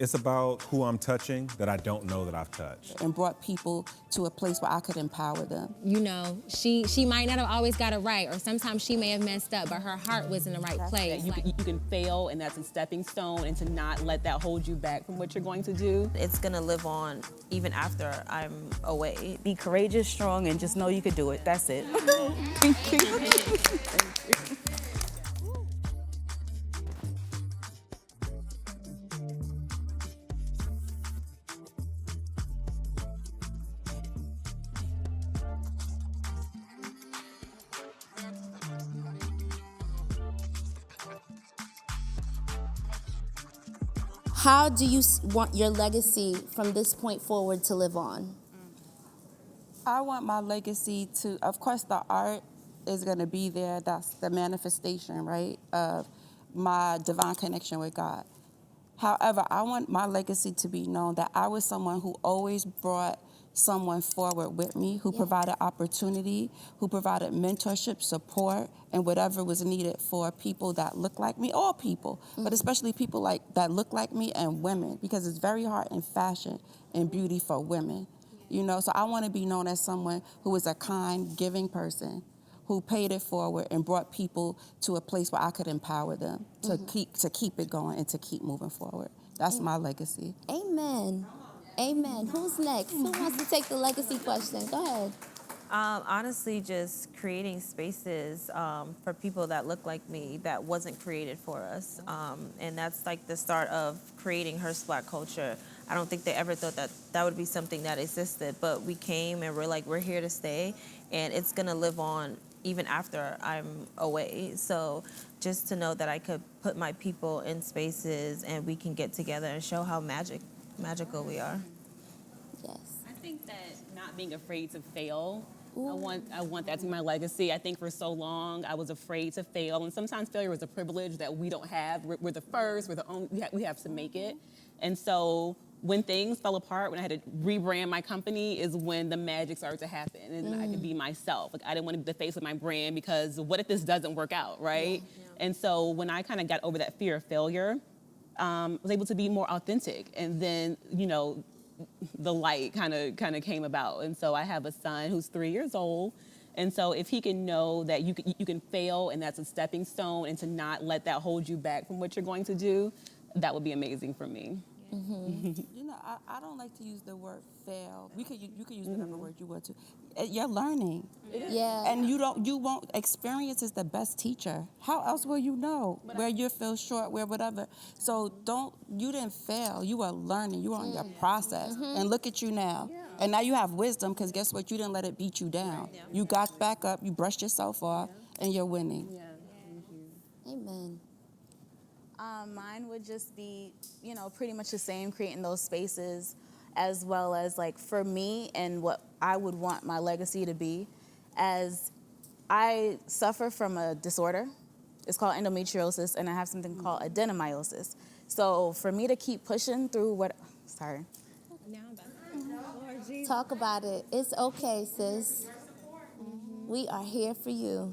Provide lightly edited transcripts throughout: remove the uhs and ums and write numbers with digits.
It's about who I'm touching that I don't know that I've touched. And brought people to a place where I could empower them. You know, she might not have always got it right, or sometimes she may have messed up, but her heart was in the right place. You can fail, and that's a stepping stone, and to not let that hold you back from what you're going to do. It's gonna live on even after I'm away. Be courageous, strong, and just know you could do it. That's it. Thank you. How do you want your legacy from this point forward to live on? I want my legacy to, of course, the art is going to be there. That's the manifestation, right, of my divine connection with God. However, I want my legacy to be known that I was someone who always brought someone forward with me, who provided opportunity, who provided mentorship, support, and whatever was needed for people that look like me, all people, but especially people that look like me and women, because it's very hard in fashion and beauty for women. You know, so I want to be known as someone who is a kind, giving person, who paid it forward and brought people to a place where I could empower them to keep it going and to keep moving forward. That's my legacy. Amen. Amen. Who's next? Who wants to take the legacy question? Go ahead. Honestly, just creating spaces for people that look like me that wasn't created for us. And that's like the start of creating Hearst Black culture. I don't think they ever thought that that would be something that existed, but we came and we're here to stay, and it's gonna live on even after I'm away. So just to know that I could put my people in spaces and we can get together and show how magical we are. Yes. I think that not being afraid to fail, I want that to be my legacy. I think for so long I was afraid to fail, and sometimes failure was a privilege that we don't have. We're the first, we're the only, we have to make it. And so when things fell apart, when I had to rebrand my company, is when the magic started to happen, and I could be myself. Like, I didn't want to be the face of my brand, because what if this doesn't work out, right? Yeah. And so when I kind of got over that fear of failure, I was able to be more authentic, and then, you know, the light kind of came about. And so I have a son who's 3 years old, and so if he can know that you can fail, and that's a stepping stone, and to not let that hold you back from what you're going to do, that would be amazing for me. You know, I don't like to use the word fail. You could use whatever word you want to. You're learning. Yeah. And you won't, experience is the best teacher. How else will you know where you feel short, where whatever? So you didn't fail. You are learning. You are on your process. And look at you now. Yeah. And now you have wisdom, because guess what? You didn't let it beat you down. Yeah. You got back up, you brushed yourself off, and you're winning. Yeah. Amen. Mine would just be, you know, pretty much the same, creating those spaces, as well as, like, for me and what I would want my legacy to be, as I suffer from a disorder. It's called endometriosis, and I have something called adenomyosis. So for me to keep pushing through Talk about it. It's okay, sis. We are here for you.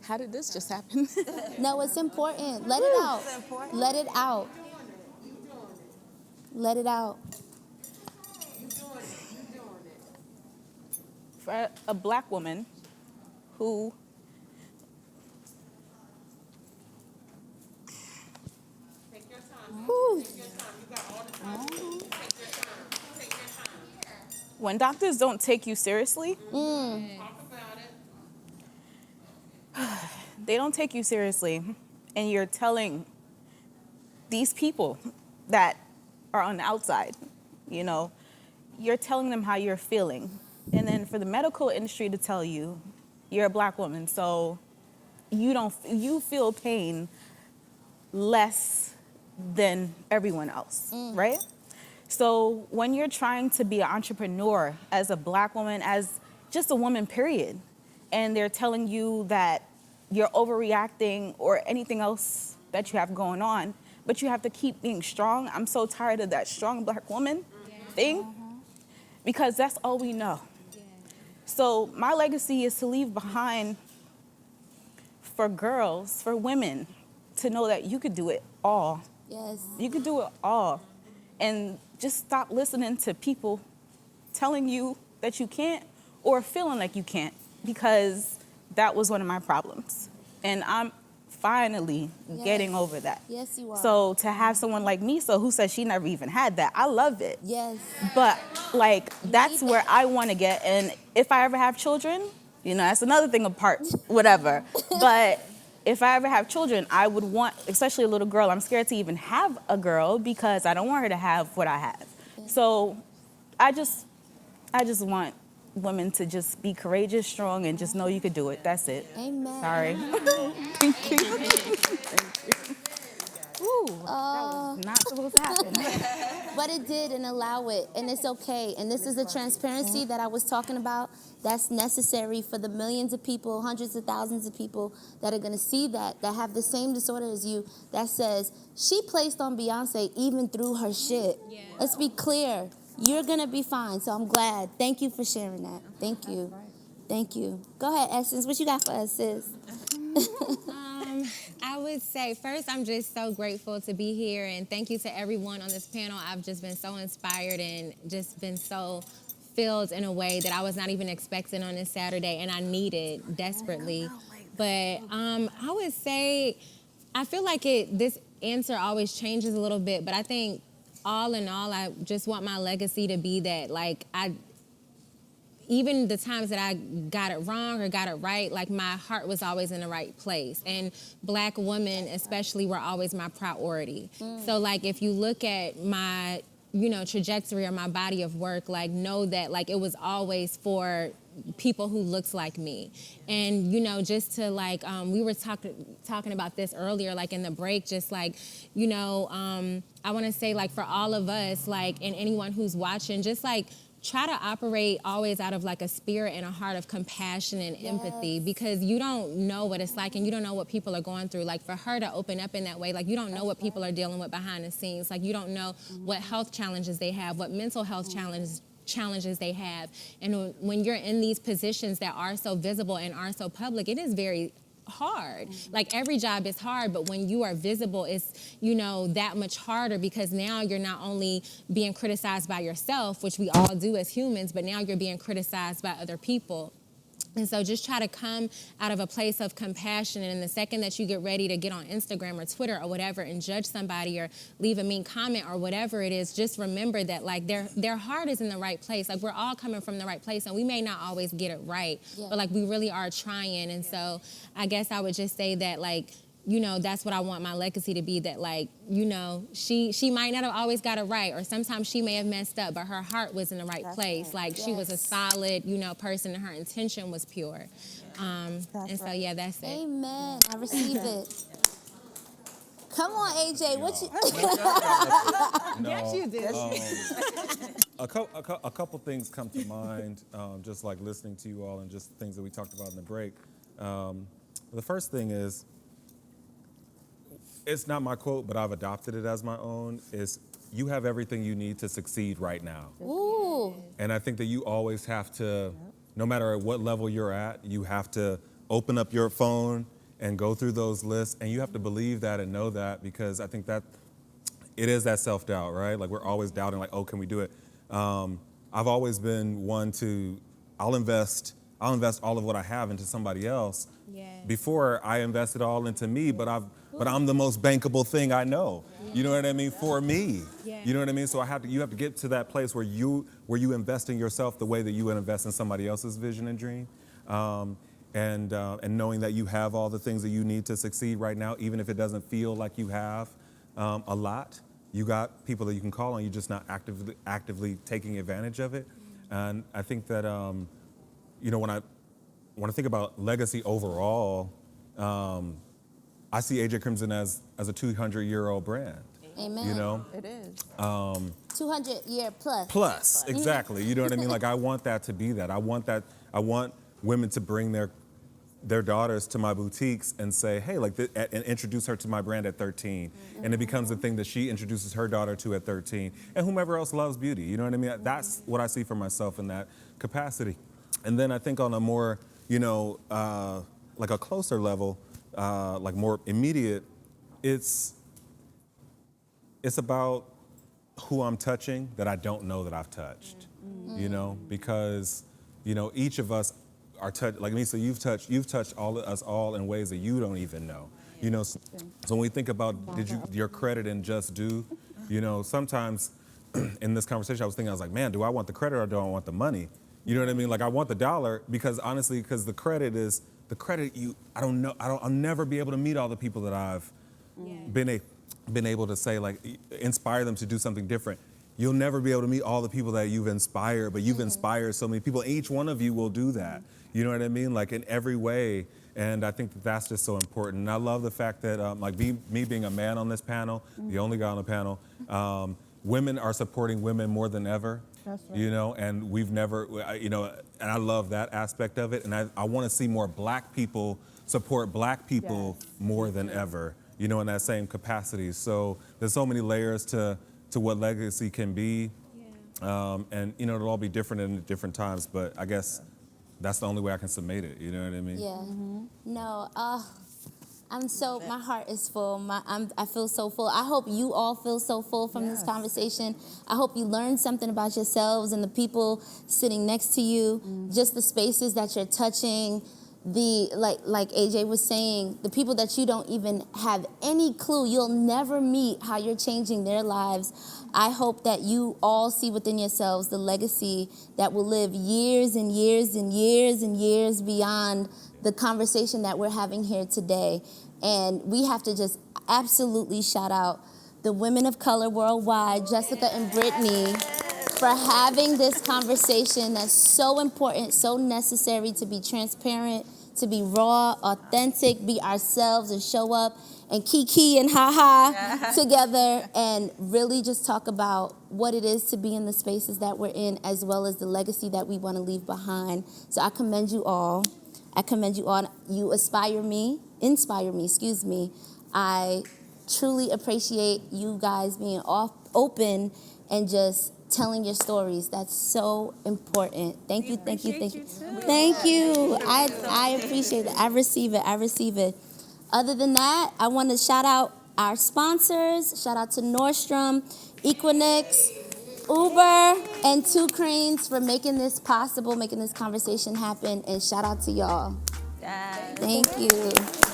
How did this just happen? No, it's important. Let it out. Let it out. Let it out. For a Black woman who Take your time. Whew. Take your time. You got all the time. Take your time. Take your time. when doctors don't take you seriously, Talk about it. they don't take you seriously, and you're telling these people that are on the outside, you know, you're telling them how you're feeling. And then for the medical industry to tell you, you're a Black woman, so you feel pain less than everyone else, right? So when you're trying to be an entrepreneur as a Black woman, as just a woman, period, and they're telling you that you're overreacting or anything else that you have going on, but you have to keep being strong. I'm so tired of that strong Black woman thing, because that's all we know. So my legacy is to leave behind for girls, for women, to know that you could do it all Yes. You could do it all. And just stop listening to people telling you that you can't or feeling like you can't, because that was one of my problems. And I'm finally getting over that. Yes, you are. So to have someone like Misa who says she never even had that, I love it. Yes. But like, that's where I want to get. And if I ever have children, you know, that's another thing apart, whatever. But if I ever have children, I would want, especially a little girl, I'm scared to even have a girl because I don't want her to have what I have. So I just want women to just be courageous, strong, and just know you could do it. That's it. Amen. Sorry. Thank you. Ooh, that was not supposed to happen. But it did, and allow it, and it's okay. And this is the transparency that I was talking about that's necessary for the millions of people, hundreds of thousands of people that are gonna see that have the same disorder as you, that says, she placed on Beyonce even through her shit. Yeah. Let's be clear. You're gonna be fine, so I'm glad. Thank you for sharing that. Thank you. Thank you. Go ahead, Essence. What you got for us, sis? I would say, first, I'm just so grateful to be here, and thank you to everyone on this panel. I've just been so inspired and just been so filled in a way that I was not even expecting on this Saturday, and I needed desperately. But I would say, I feel like this answer always changes a little bit, but I think all in all, I just want my legacy to be that, like, even the times that I got it wrong or got it right, like, my heart was always in the right place. And Black women especially were always my priority. So, like, if you look at my, you know, trajectory or my body of work, like, know that, like, it was always for people who looks like me. And, you know, just to, like, we were talking about this earlier, like, in the break, just, like, you know, I want to say, like, for all of us, like, and anyone who's watching, just, like, try to operate always out of, like, a spirit and a heart of compassion and empathy, because you don't know what it's like and you don't know what people are going through. Like, for her to open up in that way, like, you don't know what people are dealing with behind the scenes. Like, you don't know what health challenges they have, what mental health challenges they have. And when you're in these positions that are so visible and are so public, it is very hard. Like, every job is hard, but when you are visible, it's, you know, that much harder, because now you're not only being criticized by yourself, which we all do as humans, but now you're being criticized by other people. And so just try to come out of a place of compassion. And the second that you get ready to get on Instagram or Twitter or whatever and judge somebody or leave a mean comment or whatever it is, just remember that, like, their heart is in the right place. Like, we're all coming from the right place, and we may not always get it right, but, like, we really are trying. And so I guess I would just say that, like, you know, that's what I want my legacy to be, that, like, you know, she might not have always got it right, or sometimes she may have messed up, but her heart was in the right place. Like, she was a solid, you know, person, and her intention was pure. And so, yeah, that's it. Amen. I receive it. Come on, AJ. What you? Yes, you did. A couple things come to mind, just like listening to you all and just things that we talked about in the break. The first thing is, it's not my quote, but I've adopted it as my own, is you have everything you need to succeed right now. Ooh. And I think that you always have to, no matter at what level you're at, you have to open up your phone and go through those lists, and you have to believe that and know that, because I think that it is that self-doubt, right? Like, we're always doubting, like, oh, can we do it? I've always been one to, I'll invest all of what I have into somebody else before I invest it all into me, but I'm the most bankable thing I know. You know what I mean? For me. You know what I mean? So you have to get to that place where you invest in yourself the way that you would invest in somebody else's vision and dream. And knowing that you have all the things that you need to succeed right now, even if it doesn't feel like you have a lot. You got people that you can call on, you're just not actively taking advantage of it. And I think that, you know, when I think about legacy overall, I see AJ Crimson as a 200-year-old brand. Amen. You know? It is. 200-year plus. Plus, exactly. You know what I mean? Like, I want that to be that. I want women to bring their daughters to my boutiques and say, hey, like, and introduce her to my brand at 13. And it becomes the thing that she introduces her daughter to at 13. And whomever else loves beauty. You know what I mean? That's what I see for myself in that capacity. And then I think on a more, you know, like a closer level, like more immediate, it's it's about who I'm touching that I don't know that I've touched, you know, because, you know, each of us are touched, like Misa, you've touched all of us all in ways that you don't even know, you know. So when we think about your credit and just due, you know, sometimes in this conversation I was like, man, do I want the credit or do I want the money? You know what I mean? Like I want the dollar because honestly, because the credit I'll never be able to meet all the people that I've been able to say, like, inspire them to do something different. You'll never be able to meet all the people that you've inspired, but you've inspired so many people. Each one of you will do that. You know what I mean? Like in every way. And I think that that's just so important. And I love the fact that, me being a man on this panel, the only guy on the panel, women are supporting women more than ever. That's right. You know, and we've never, you know, and I love that aspect of it. And I want to see more black people support black people more than ever, you know, in that same capacity. So there's so many layers to what legacy can be. And, you know, it'll all be different in different times, but I guess that's the only way I can summate it, you know what I mean? Yeah. No, my heart is full. I feel so full. I hope you all feel so full from this conversation. I hope you learned something about yourselves and the people sitting next to you, just the spaces that you're touching, like AJ was saying, the people that you don't even have any clue, you'll never meet how you're changing their lives. I hope that you all see within yourselves the legacy that will live years and years and years and years beyond the conversation that we're having here today. And we have to just absolutely shout out the women of color worldwide, Jessica and Brittany, for having this conversation that's so important, so necessary to be transparent, to be raw, authentic, be ourselves and show up and kiki and ha-ha together and really just talk about what it is to be in the spaces that we're in as well as the legacy that we want to leave behind. So I commend you all. You inspire me. I truly appreciate you guys being open and just telling your stories. That's so important. Thank you. Thank you. I appreciate it. I receive it. Other than that, I want to shout out our sponsors. Shout out to Nordstrom, Equinix, Uber, and Two Cranes for making this possible, making this conversation happen. And shout out to y'all. Thank you.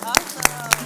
Awesome.